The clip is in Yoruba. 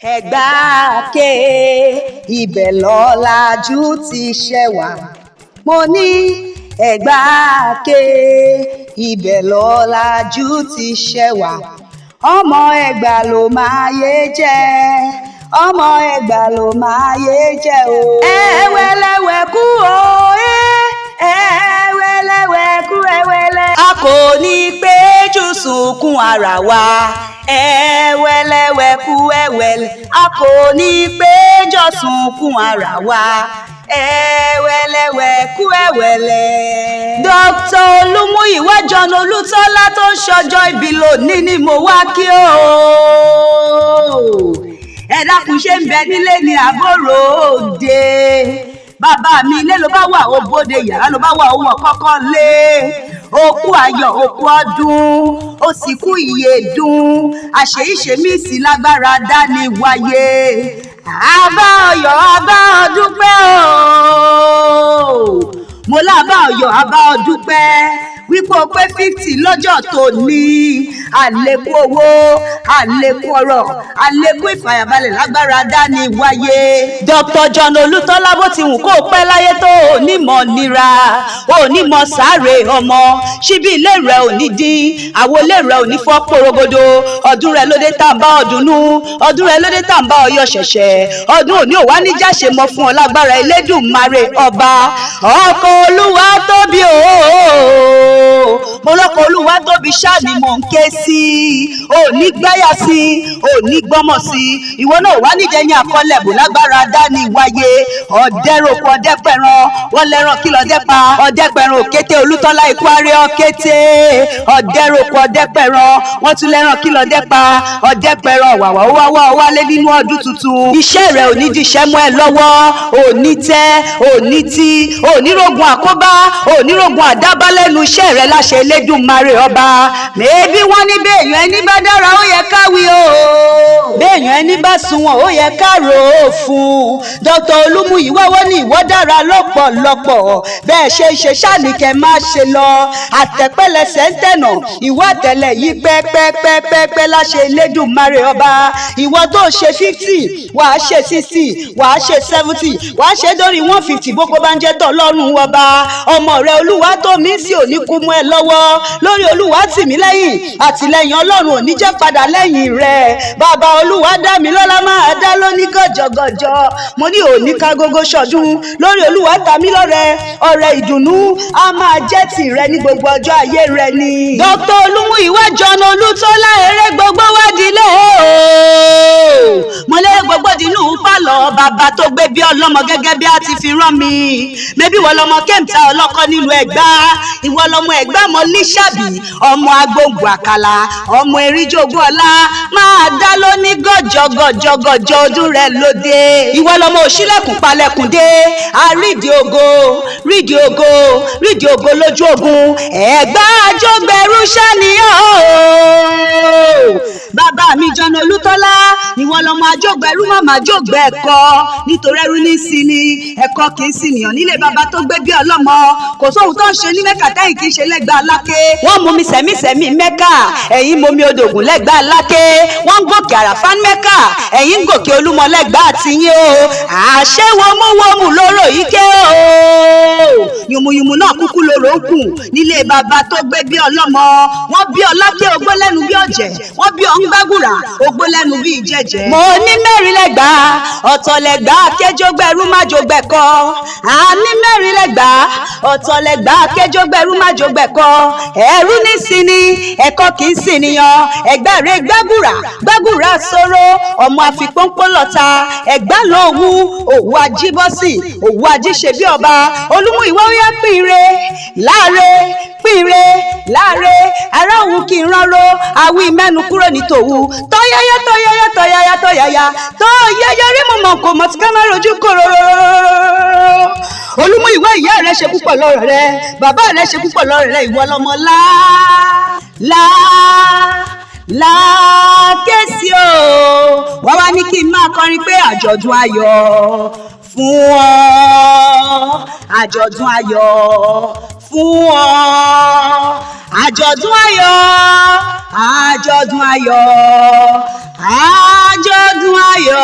Ẹ̀gbá ké ibẹ̀ lọ́làjú ti ṣẹ̀wá. Mo ní Ẹ̀gbá ké ibẹ̀ lọ́làjú ti ṣẹ̀wá. Ọmọ Ẹ̀gbá ló máa yé jẹ́, ọmọ Ẹ̀gbá ló máa yé jẹ́ o. Ẹ̀wẹ̀lẹ̀wẹ̀ kú o, ẹ̀wẹ̀lẹ̀wẹ̀ kú ẹ̀wẹ̀lẹ̀. A kò ní péjú sunkún ara wa. Ẹ̀wẹ̀lẹ̀wẹ̀ kú ẹ̀wẹ̀lẹ̀. A kò ní péjọ sunkún ara wa. Ẹ̀wẹ̀lẹ̀wẹ̀ kú ẹ̀wẹ̀lẹ̀. Dr. Olúmúyìwá John Olútọ́lá tó ń ṣọjọ́ ìbí lónìí ni mo wá kí o. Ẹ dákun ṣé ń bẹ nílé ní àbúrò òde. Bàbá mi ilé ló bá wà ó bóde, yàrá ló bá wà ó wọ̀ kọ́kọ́ lé. Òkú ayọ̀ òkú ọdún, ó sì kú ìyèdún. Àṣeyíṣemísì lágbára dání wáyé. Àbá Ọ̀yọ́ àbá ọdúpẹ́ o. Mo lábá Ọ̀yọ́ àbá ọdúpẹ́ wípé o pé 50 lọ́jọ́ tó ní. Àlékún owó, àlékún ọrọ̀, àlékún ìfàyàbalẹ̀ lágbára dání wáyé. Dr. John Olútọ́lá bó ti wù kó pẹ́ láyé tó onímọ̀ nira, onímọ̀ sáré ọmọ. Ṣíbí ilé rẹ̀ ò ní dín, àwo ilé rẹ̀ ò ní fọ́ porogodo. Ọdún rẹ̀ lóde tá ń bá ọdún nú, ọdún rẹ̀ lóde tá ń bá Ọ̀yọ́ ṣẹ̀ṣẹ̀. Ọdún òní ò wá ní jáṣe mọ́ fún ọ lágbára Elédùmarè ọba. Ọkọ̀ Olúwa tóbi o. Mo lọ́kọ̀ Olúwa tóbi ṣáà ni mò ń ké sí. Òní gbáyà sí, òní gbọ́mọ̀ sí. Ìwọ náà wá níjẹ̀yìn àkọlẹ̀ bò lágbára dání wáyé. Ọ̀dẹ́rọ̀kọ̀ ọ̀dẹ́pẹ̀ràn, wọ́n lẹ́ràn kí lọ́dẹ́ pa. Ọ̀dẹ́pẹ̀ràn òkété Olútọ́lá ikú aré ọ̀kété. Ọ̀dẹ́rọ̀kọ̀ ọ̀dẹ́pẹ̀ràn, wọ́n tún lẹ́ràn kí lọ́dẹ́ pa. Ọ̀dẹ́pẹ̀ràn wàwà ó wá wálé nínú ọdún tuntun. Iṣẹ́ rẹ̀ ò ní diṣẹ́ mọ́ ẹ lọ́wọ́. Òní tẹ́, òní tí, òní rogun àkóbá, òní rogun àdábá lẹ́nu iṣẹ́ rẹ̀ láṣẹ Elédùmarè ọba. Mèébí wọ́n ní béèyàn ẹni bá dára ó yẹ káwí o. Béèyàn ẹni bá sunwọ̀n ó yẹ ká rò ó fún. Dr. Olúmúyìwá wọ́n ní ìwọ dára lọ́pọ̀lọpọ̀. Bẹ́ẹ̀ ṣe ṣe ṣáàníkẹ́ má ṣe lọ. Àtẹ̀pẹ́lẹsẹ̀ ń tẹ̀nà, ìwọ àtẹ̀lẹ̀ yìí pẹ́pẹ́pẹ́pẹ́ láṣẹ Elédùmarè ọba. Ìwọ tó ṣe 50, wàá ṣe 60, wàá ṣe 70, wàá ṣe dórí 150 bókó bá ń jẹ́ tọ̀ lọ́rùn ọba. Ọmọ rẹ Olúwatómi sí òní kú mú ẹ lọ́wọ́. Lórí Olúwatìmílẹ́yìn, àtìlẹ́yìn Ọlọ́run ò ní jẹ́ padà lẹ́yìn rẹ̀. Bàbá Olúwadámilọ́lá máa dá lóní gọ̀jọ̀gọ̀jọ̀. Mo ní òní ká gógó ṣọdún. Lórí Olúwatamílọ́rẹ, ọrẹ ìdùnnú á máa jẹ́ tìrẹ ní gbogbo ọjọ́ ayé rẹ ni. Dr. Olúmúyìwá John Olútọ́lá eré gbogbo wádìílé o. Mo lé gbogbo dínú pálọ̀ bàbá tó gbé bí ọlọ́mọ gẹ́gẹ́ bí a ti fi rán mi. Mẹ́bí wọ́n lọ́mọ kemta ọlọ́kọ́ nílùú Ẹ̀gbá. Ìwọ lọ́mọ Ẹ̀gbá mọ líṣàbí, ọmọ agbóngbò àkàlà, ọmọ eríjogún ọlá. Máa dá lóní gọ̀jọ̀gọ̀jọ̀gọ̀jọ̀ ọdún rẹ̀ lóde. Ìwọ lọ́mọ òṣìlẹ̀kùn palẹ̀kùn dé. Àrídìí ògo, rídìí ògo, rídìí ògo lójú ogun. Ẹ̀gbá àjọgbẹ̀rú ṣàníyàn o. Bàbá mi John Olútọ́lá, ìwọ lọ́mọ àjọgbẹ̀rú màmá àjọgbẹ̀ ẹ̀kọ́. Nítorí ẹrú ní sí ni, ẹ̀kọ́ kì í sí nìyàn nílé bàbá tó gbé bí ọlọ́mọ. Kò sóhun tó ń ṣe ní Mẹ́kà tẹ́yìn kì í ṣe lẹ́gbàá Aláké. Wọ́n mú mi sẹ̀mísẹ̀mí Mẹ́kà, ẹ̀yin mú mi odògùn lẹ́gbàá Aláké. Wọ́n ń gòkè àràfá Mẹ́kà, ẹ̀yin ń gòkè Olúmọ lẹ́gbàá tiyín o. Àṣẹ wọmúwọmù lóró yìí ké o. Yùmùyùmù náà kúkú lóró ń kùn nílé bàbá tó gbé bí ọlọ́mọ. Wọ́n bí Ọláké ogbó lẹ́nu bí ọ̀jẹ̀, wọ́n bí Ọ̀ngbágùrà ogbó lẹ́nu bí ìjẹ̀jẹ̀. Mo ní mẹ́rin lẹ́gbàá, ọ̀tọ̀ lẹ́gbàá kéjógbẹ̀rú májógbẹ̀kọ́. Àní mẹ́rin lẹ́gbàá, ọ̀tọ̀ lẹ́gbàá kéjógbẹ̀rú májógbẹ̀kọ́. Ẹ̀rú ní sí ni, ẹ̀kọ́ kì í sì níyan. Ẹ̀gbá rẹ̀ gbágùrà sóró, ọmọ àfipọ́npọ́ lọ́ta. Ẹ̀gbá lówú, òwú ajíbọ́sì, òwú ajíṣebí ọba. Olúmúyìwá ó yá pínre láre, pínre láre. Ará òun kì í ránró, àwí mẹ́nu kúrò ní tòwú. Tọ́yáyá tọ́yáyá tọ́yáyá tọ́yáyá tọ́yáyá rí mọ̀mọ́ kò mọ̀ tí ká má rojú kòrò. Olúmúyìwá ìyá rẹ̀ ṣe púpọ̀ lọ́rọ̀ rẹ̀, bàbá rẹ̀ ṣe púpọ̀ lọ́rọ̀ rẹ̀. Ìwọ lọ́mọ lákèsí o. Wọ́n wá ní kí n máa kọrin pé àjọ̀dún ayọ̀ fún ọ, àjọ̀dún ayọ̀ fún ọ, àjọ̀dún ayọ̀, àjọ̀dún ayọ̀, àjọ̀dún ayọ̀.